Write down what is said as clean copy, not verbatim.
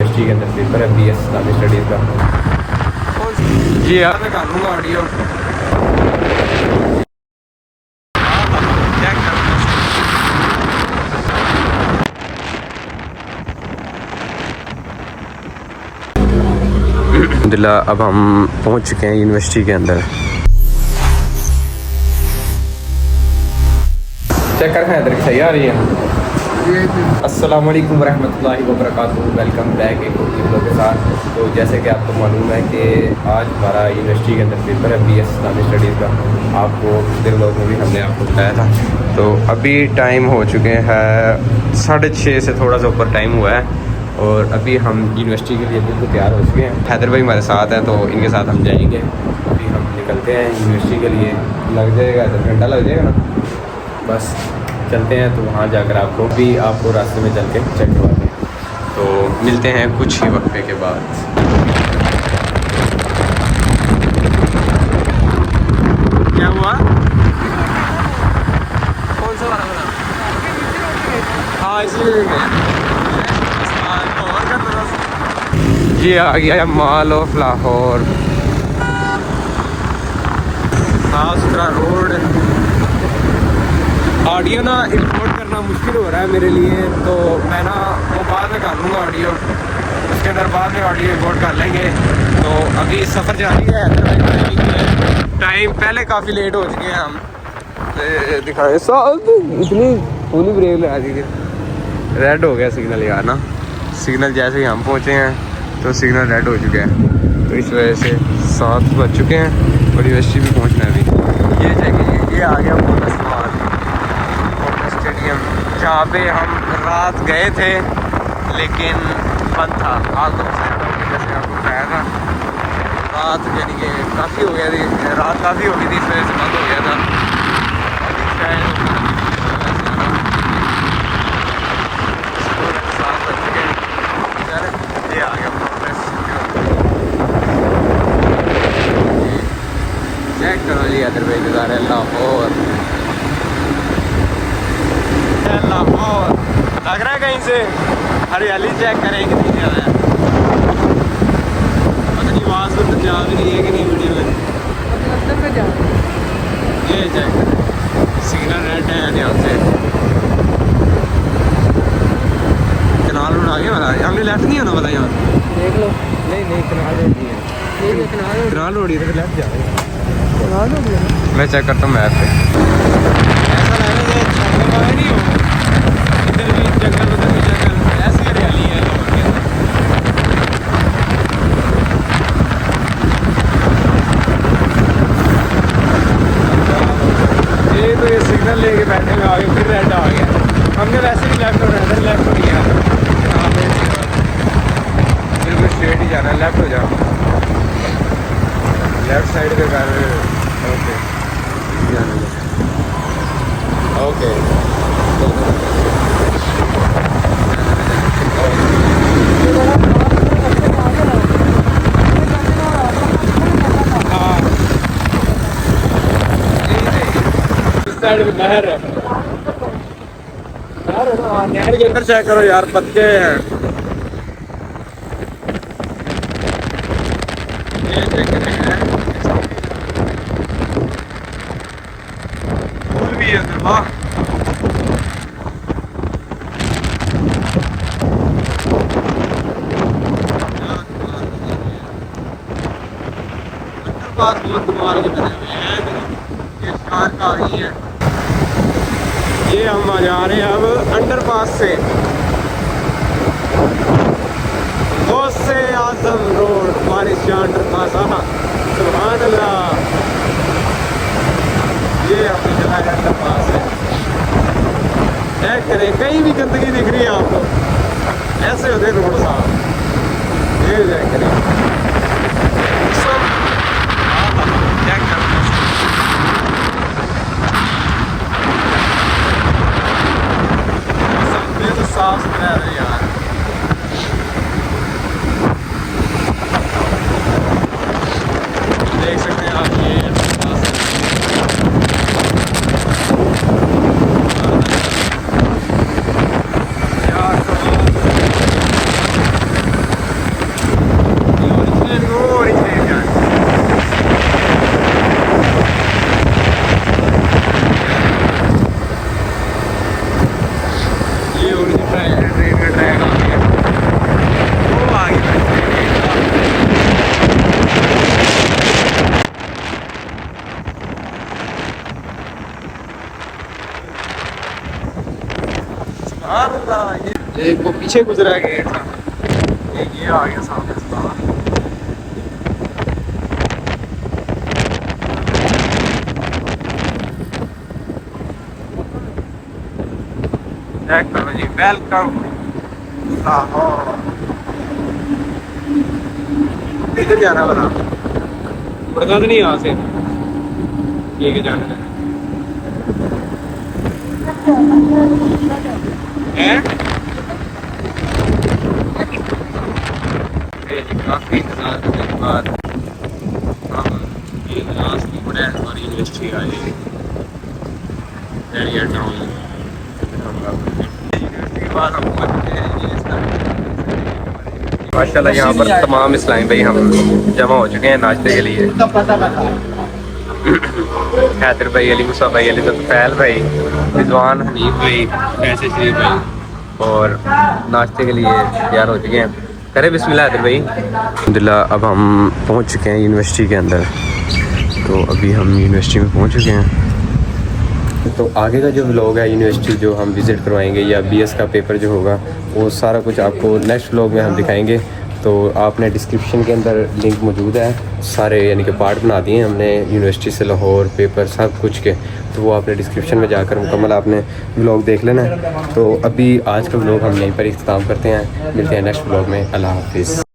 University के अंदर paper है BS इस्लामिक स्टडीज़ का। जी यार मैं कर लूँगा ऑडियो। अल्हम्दुलिल्लाह अब हम पहुंच चुके हैं यूनिवर्सिटी के अंदर। चेक कर हैं इधर सही आ रही है। अस्सलाम वालेकुम रहमतुल्लाहि व बरकातुहू। वेलकम बैक एक और वीडियो के साथ। तो जैसे कि आपको मालूम है कि आज हमारा यूनिवर्सिटी के अंदर पेपर है BS इस्लामिक स्टडीज़ का। आपको पिछले व्लॉग में भी हमने आपको बताया था। तो अभी टाइम हो चुके हैं 6:30 से थोड़ा सा ऊपर टाइम हुआ है और अभी हम यूनिवर्सिटी के लिए बिल्कुल तैयार हो चुके हैं। हैदर भाई हमारे साथ हैं तो इनके साथ हम जाएंगे। अभी हम निकलते हैं यूनिवर्सिटी के लिए। लग जाएगा 10 घंटा लग जाएगा ना, बस चलते हैं। तो वहाँ जाकर आपको रास्ते में चल के चेक करवाते हैं। तो मिलते हैं कुछ ही वक्फे के बाद। क्या हुआ? कौन सा वाला? हाँ इसलिए ये आ गया मॉल ऑफ लाहौर। साफ सुथरा रोड। ऑडियो ना इंपोर्ट करना मुश्किल हो रहा है मेरे लिए, तो मैं ना वो बाद में कर लूँगा ऑडियो। उसके अंदर बाद में ऑडियो इंपोर्ट कर लेंगे। तो अभी सफ़र जारी है। टाइम पहले काफ़ी लेट हो चुके हैं हम। दिखाएं इतनी फुली ब्रेक लगा दी थी। रेड हो गया सिग्नल यार ना। सिग्नल जैसे ही हम पहुँचे हैं तो सिग्नल रेड हो चुका है। तो इस वजह से 7 बज चुके हैं और यूनिवर्सिटी भी पहुँचना है अभी। ये जगह ये आ गया स्टेडियम, जहाँ पे हम रात गए थे लेकिन बंद था। जैसे आपको बताया था रात यानी कि काफ़ी हो गया थी, रात काफ़ी हो गई थी, इस वजह से बंद हो गया था। ये आ गया चेक करो जी इधर पे नज़ारे लाहौर। लाहौर लग रहा है कहीं से हरियाली चेक करें कितनी ज़्यादा है। पता नहीं आवाज़ तो जा भी नहीं है कि नहीं वीडियो में। ये चेक करें सिग्नल रेड है ध्यान से। कनाल रोड आ गया वाला। हमने लेफ्ट नहीं होना वाला यहाँ देख लो। नहीं कनाल रोड नहीं है। कनाल रोड इधर लेफ्ट जा रहे हैं। मैं चेक करता हूँ मैप पे। ऐसा लग रहा है जंगल नहीं हो, इधर भी जंगल उधर भी जंगल, ऐसी हरियाली है लाहौर के अंदर। तो ये सिग्नल लेके बैठे हुए आगे फिर रेड आ गया। हमने वैसे भी लेफ्ट हो रहा है, लेफ्ट हो गया बिल्कुल स्ट्रेट ही जाना है। लेफ्ट हो जाओ, लेफ्ट साइड पे कर। ओके ओके इस साइड में नहर है। नहर के अंदर चेक करो यार, पत्ते हैं। ये चेक करेंगे फूल भी है अंदर। वाह बहुत कमाल के बने हुए हैं। ये कार का ही है। ये हम जा रहे हैं अब अंडरपास से। गौसे आजम रोड बारिश अंडरपास। सुभान अल्लाह। ये अपनी जगह अंडरपास है। चेक करें कहीं भी गंदगी दिख रही है आपको, ऐसे होते रोड साफ। ये चेक करें साफ सुथरा है यार। देख सकते हैं आप ये वो पीछे गुजरा है गेट का, ये आ गया सामने अस्पताल। चेक करो जी, वेलकम लाहौर। किधर जाना बता, पड़ता तो नहीं यहाँ से, ये के जाना है। काफी इंतजार करने के बाद हम ये लास्ट ब्रांड हमारी university eye area town. University के बाद हम पहुंच गए माशाल्लाह यहाँ पर तमाम इस्लामी भाई हम जमा हो चुके हैं नाश्ते के लिए। हैदर भाई, अली मुसा भाई, अली तफैल भाई, रिजवान, हनीफ भाई, फैसल शरीफ भाई और नाश्ते के लिए तैयार हो चुके हैं। करे बिस्मिल्लाह हैदर भाई। अल्हम्दुलिल्लाह अब हम पहुँच चुके हैं यूनिवर्सिटी के अंदर। तो अभी हम यूनिवर्सिटी में पहुँच चुके हैं। तो आगे का जो व्लॉग है यूनिवर्सिटी जो हम विज़िट करवाएंगे या बीएस का पेपर जो होगा वो सारा कुछ आपको नेक्स्ट व्लॉग में हम दिखाएंगे। तो आपने डिस्क्रिप्शन के अंदर लिंक मौजूद है, सारे यानी कि पार्ट बना दिए हैं हमने यूनिवर्सिटी से लाहौर पेपर सब कुछ के, तो वो आपने डिस्क्रिप्शन में जाकर मुकम्मल आपने व्लॉग देख लेना है। तो अभी आज का व्लॉग हम यहीं पर इख्तिताम करते हैं, मिलते हैं नेक्स्ट व्लॉग में। अल्लाह हाफिज़।